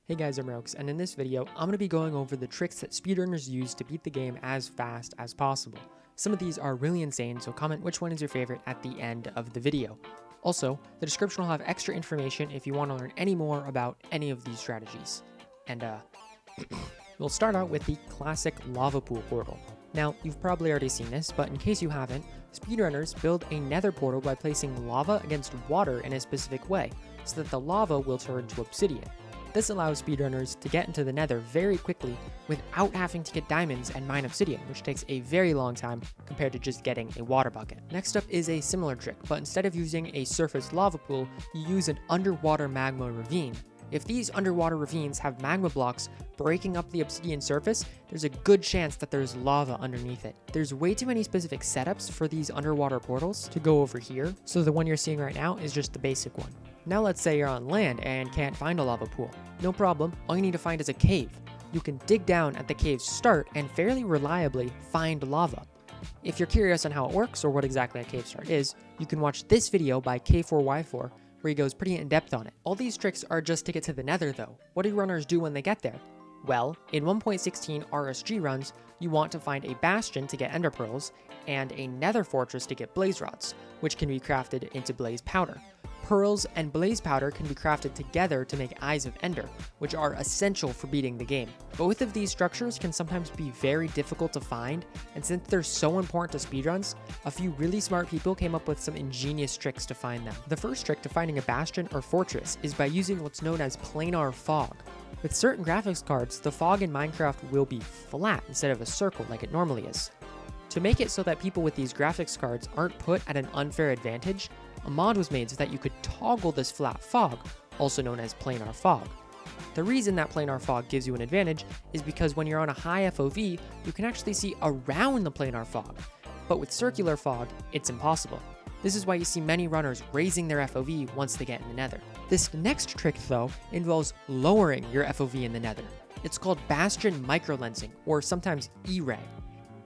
Hey guys, I'm Rox, and in this video, I'm going to be going over the tricks that speedrunners use to beat the game as fast as possible. Some of these are really insane, so comment which one is your favorite at the end of the video. Also, the description will have extra information if you want to learn any more about any of these strategies. And we'll start out with the classic lava pool portal. Now, you've probably already seen this, but in case you haven't, speedrunners build a nether portal by placing lava against water in a specific way, so that the lava will turn to obsidian. This allows speedrunners to get into the nether very quickly without having to get diamonds and mine obsidian, which takes a very long time compared to just getting a water bucket. Next up is a similar trick, but instead of using a surface lava pool, you use an underwater magma ravine. If these underwater ravines have magma blocks breaking up the obsidian surface, there's a good chance that there's lava underneath it. There's way too many specific setups for these underwater portals to go over here, so the one you're seeing right now is just the basic one. Now let's say you're on land and can't find a lava pool. No problem, all you need to find is a cave. You can dig down at the cave's start and fairly reliably find lava. If you're curious on how it works or what exactly a cave start is, you can watch this video by K4Y4 where he goes pretty in depth on it. All these tricks are just to get to the nether though. What do runners do when they get there? Well, in 1.16 RSG runs, you want to find a bastion to get ender pearls and a nether fortress to get blaze rods, which can be crafted into blaze powder. Pearls and blaze powder can be crafted together to make eyes of ender, which are essential for beating the game. Both of these structures can sometimes be very difficult to find, and since they're so important to speedruns, a few really smart people came up with some ingenious tricks to find them. The first trick to finding a bastion or fortress is by using what's known as planar fog. With certain graphics cards, the fog in Minecraft will be flat instead of a circle like it normally is. To make it so that people with these graphics cards aren't put at an unfair advantage, a mod was made so that you could toggle this flat fog, also known as planar fog. The reason that planar fog gives you an advantage is because when you're on a high FOV, you can actually see around the planar fog, but with circular fog, it's impossible. This is why you see many runners raising their FOV once they get in the nether. This next trick, though, involves lowering your FOV in the nether. It's called bastion microlensing, or sometimes E-ray.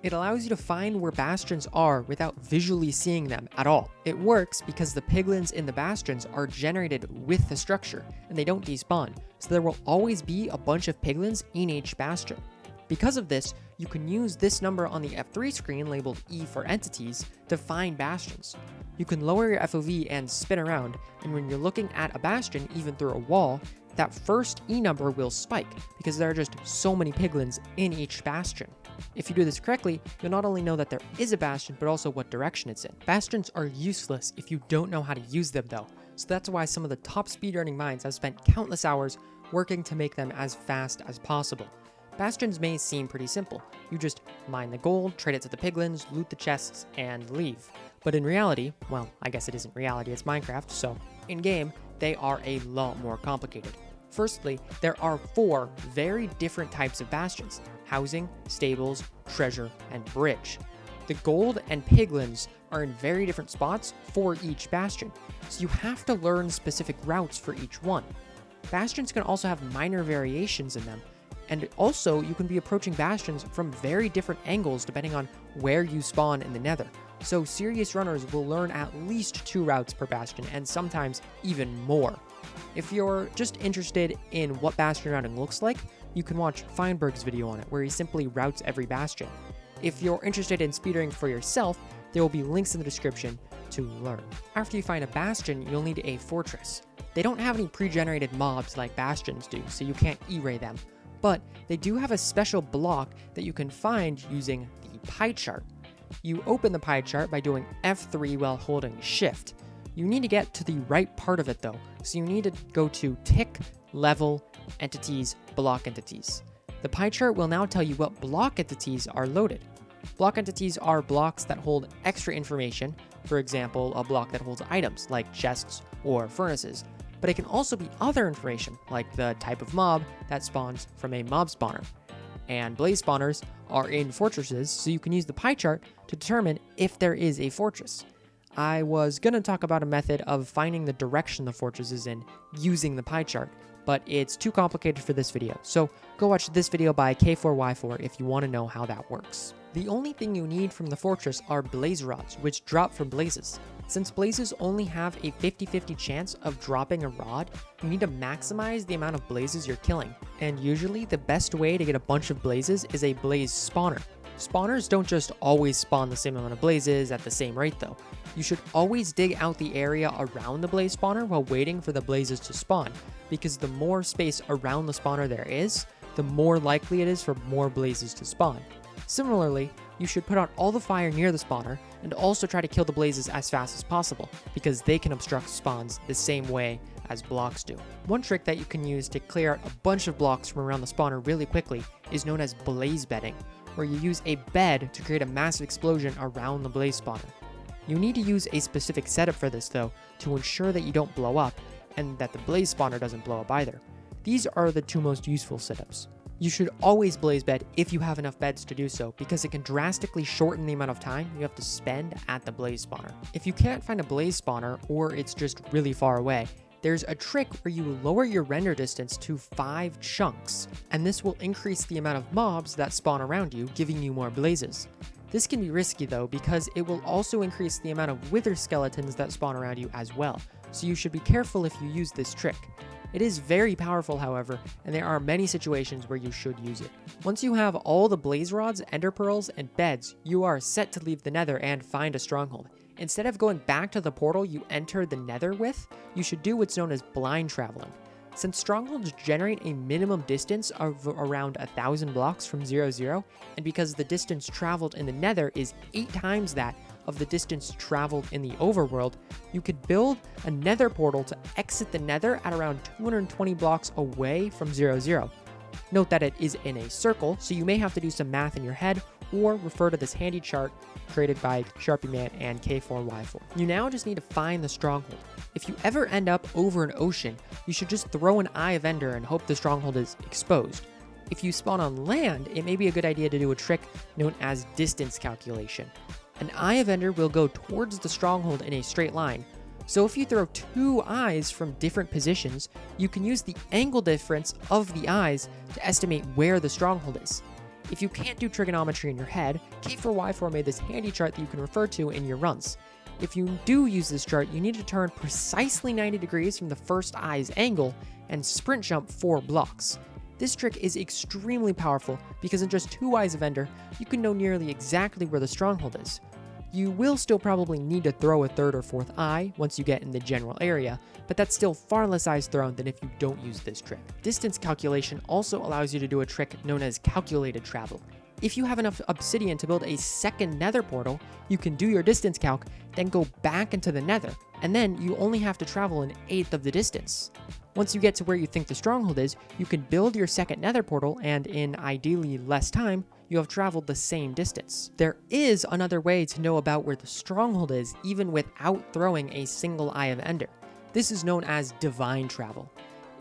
It allows you to find where bastions are without visually seeing them at all. It works because the piglins in the bastions are generated with the structure, and they don't despawn, so there will always be a bunch of piglins in each bastion. Because of this, you can use this number on the F3 screen labeled E for entities to find bastions. You can lower your FOV and spin around, and when you're looking at a bastion, even through a wall, that first E number will spike because there are just so many piglins in each bastion. If you do this correctly, you'll not only know that there is a bastion, but also what direction it's in. Bastions are useless if you don't know how to use them though, so that's why some of the top speedrunning minds have spent countless hours working to make them as fast as possible. Bastions may seem pretty simple. You just mine the gold, trade it to the piglins, loot the chests, and leave. But in reality, well, I guess it isn't reality, it's Minecraft, so in-game, they are a lot more complicated. Firstly, there are 4 very different types of bastions: housing, stables, treasure, and bridge. The gold and piglins are in very different spots for each bastion, so you have to learn specific routes for each one. Bastions can also have minor variations in them, and also you can be approaching bastions from very different angles depending on where you spawn in the nether. So serious runners will learn at least 2 routes per bastion, and sometimes even more. If you're just interested in what bastion routing looks like, you can watch Feinberg's video on it, where he simply routes every bastion. If you're interested in speedrunning for yourself, there will be links in the description to learn. After you find a bastion, you'll need a fortress. They don't have any pre-generated mobs like bastions do, so you can't E-ray them, but they do have a special block that you can find using the pie chart. You open the pie chart by doing F3 while holding shift. You need to get to the right part of it though, so you need to go to tick, level, entities, block entities. The pie chart will now tell you what block entities are loaded. Block entities are blocks that hold extra information, for example, a block that holds items like chests or furnaces, but it can also be other information like the type of mob that spawns from a mob spawner. And blaze spawners are in fortresses, so you can use the pie chart to determine if there is a fortress. I was going to talk about a method of finding the direction the fortress is in using the pie chart, but it's too complicated for this video, so go watch this video by K4Y4 if you want to know how that works. The only thing you need from the fortress are blaze rods, which drop from blazes. Since blazes only have a 50-50 chance of dropping a rod, you need to maximize the amount of blazes you're killing, and usually the best way to get a bunch of blazes is a blaze spawner. Spawners don't just always spawn the same amount of blazes at the same rate though. You should always dig out the area around the blaze spawner while waiting for the blazes to spawn, because the more space around the spawner there is, the more likely it is for more blazes to spawn. Similarly, you should put out all the fire near the spawner and also try to kill the blazes as fast as possible, because they can obstruct spawns the same way as blocks do. One trick that you can use to clear out a bunch of blocks from around the spawner really quickly is known as blaze bedding, where you use a bed to create a massive explosion around the blaze spawner. You need to use a specific setup for this though, to ensure that you don't blow up and that the blaze spawner doesn't blow up either. These are the two most useful setups. You should always blaze bed if you have enough beds to do so, because it can drastically shorten the amount of time you have to spend at the blaze spawner. If you can't find a blaze spawner, or it's just really far away, there's a trick where you lower your render distance to 5 chunks, and this will increase the amount of mobs that spawn around you, giving you more blazes. This can be risky though, because it will also increase the amount of wither skeletons that spawn around you as well, so you should be careful if you use this trick. It is very powerful, however, and there are many situations where you should use it. Once you have all the blaze rods, ender pearls, and beds, you are set to leave the nether and find a stronghold. Instead of going back to the portal you entered the nether with, you should do what's known as blind traveling. Since strongholds generate a minimum distance of around 1,000 blocks from 0, and because the distance traveled in the nether is 8 times that of the distance traveled in the overworld, you could build a nether portal to exit the nether at around 220 blocks away from 0. Note that it is in a circle, so you may have to do some math in your head or refer to this handy chart created by SharpieMan and K4Y4. You now just need to find the stronghold. If you ever end up over an ocean, you should just throw an Eye of Ender and hope the stronghold is exposed. If you spawn on land, it may be a good idea to do a trick known as distance calculation. An Eye of Ender will go towards the stronghold in a straight line, so if you throw 2 eyes from different positions, you can use the angle difference of the eyes to estimate where the stronghold is. If you can't do trigonometry in your head, K4Y4 made this handy chart that you can refer to in your runs. If you do use this chart, you need to turn precisely 90 degrees from the first eye's angle and sprint jump 4 blocks. This trick is extremely powerful because in just 2 eyes of Ender, you can know nearly exactly where the stronghold is. You will still probably need to throw a 3rd or 4th eye once you get in the general area, but that's still far less eyes thrown than if you don't use this trick. Distance calculation also allows you to do a trick known as calculated travel. If you have enough obsidian to build a second nether portal, you can do your distance calc, then go back into the nether, and then you only have to travel 1/8 of the distance. Once you get to where you think the stronghold is, you can build your second nether portal, and in ideally less time, you have traveled the same distance. There is another way to know about where the stronghold is even without throwing a single Eye of Ender. This is known as divine travel.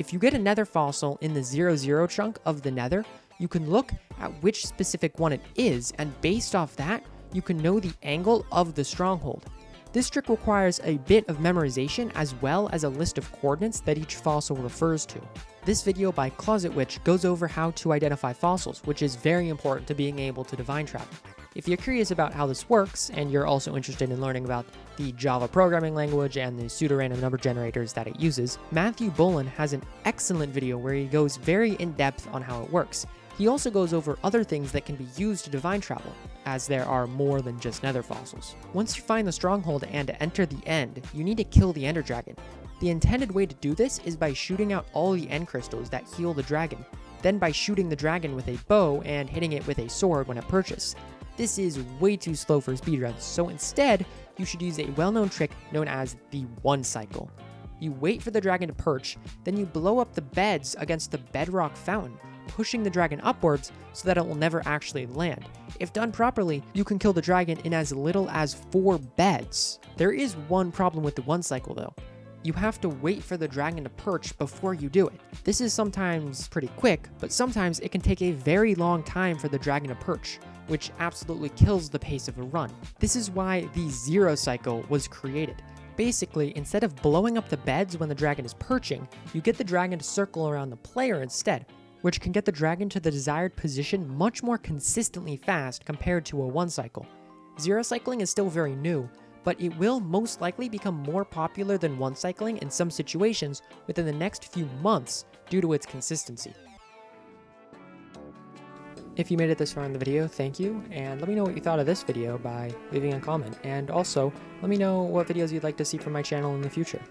If you get a nether fossil in the 0 chunk of the nether, you can look at which specific one it is, and based off that, you can know the angle of the stronghold. This trick requires a bit of memorization as well as a list of coordinates that each fossil refers to. This video by Closet Witch goes over how to identify fossils, which is very important to being able to divine travel. If you're curious about how this works, and you're also interested in learning about the Java programming language and the pseudorandom number generators that it uses, Matthew Bolin has an excellent video where he goes very in-depth on how it works. He also goes over other things that can be used to divine travel, as there are more than just nether fossils. Once you find the stronghold and enter the end, you need to kill the ender dragon. The intended way to do this is by shooting out all the end crystals that heal the dragon, then by shooting the dragon with a bow and hitting it with a sword when it perches. This is way too slow for speedruns, so instead, you should use a well-known trick known as the 1 cycle. You wait for the dragon to perch, then you blow up the beds against the bedrock fountain, pushing the dragon upwards so that it will never actually land. If done properly, you can kill the dragon in as little as 4 beds. There is one problem with the 1 cycle though. You have to wait for the dragon to perch before you do it. This is sometimes pretty quick, but sometimes it can take a very long time for the dragon to perch, which absolutely kills the pace of a run. This is why the 0 cycle was created. Basically, instead of blowing up the beds when the dragon is perching, you get the dragon to circle around the player instead, which can get the dragon to the desired position much more consistently fast compared to a one cycle. Zero cycling is still very new, but it will most likely become more popular than one cycling in some situations within the next few months due to its consistency. If you made it this far in the video, thank you, and let me know what you thought of this video by leaving a comment, and also let me know what videos you'd like to see from my channel in the future.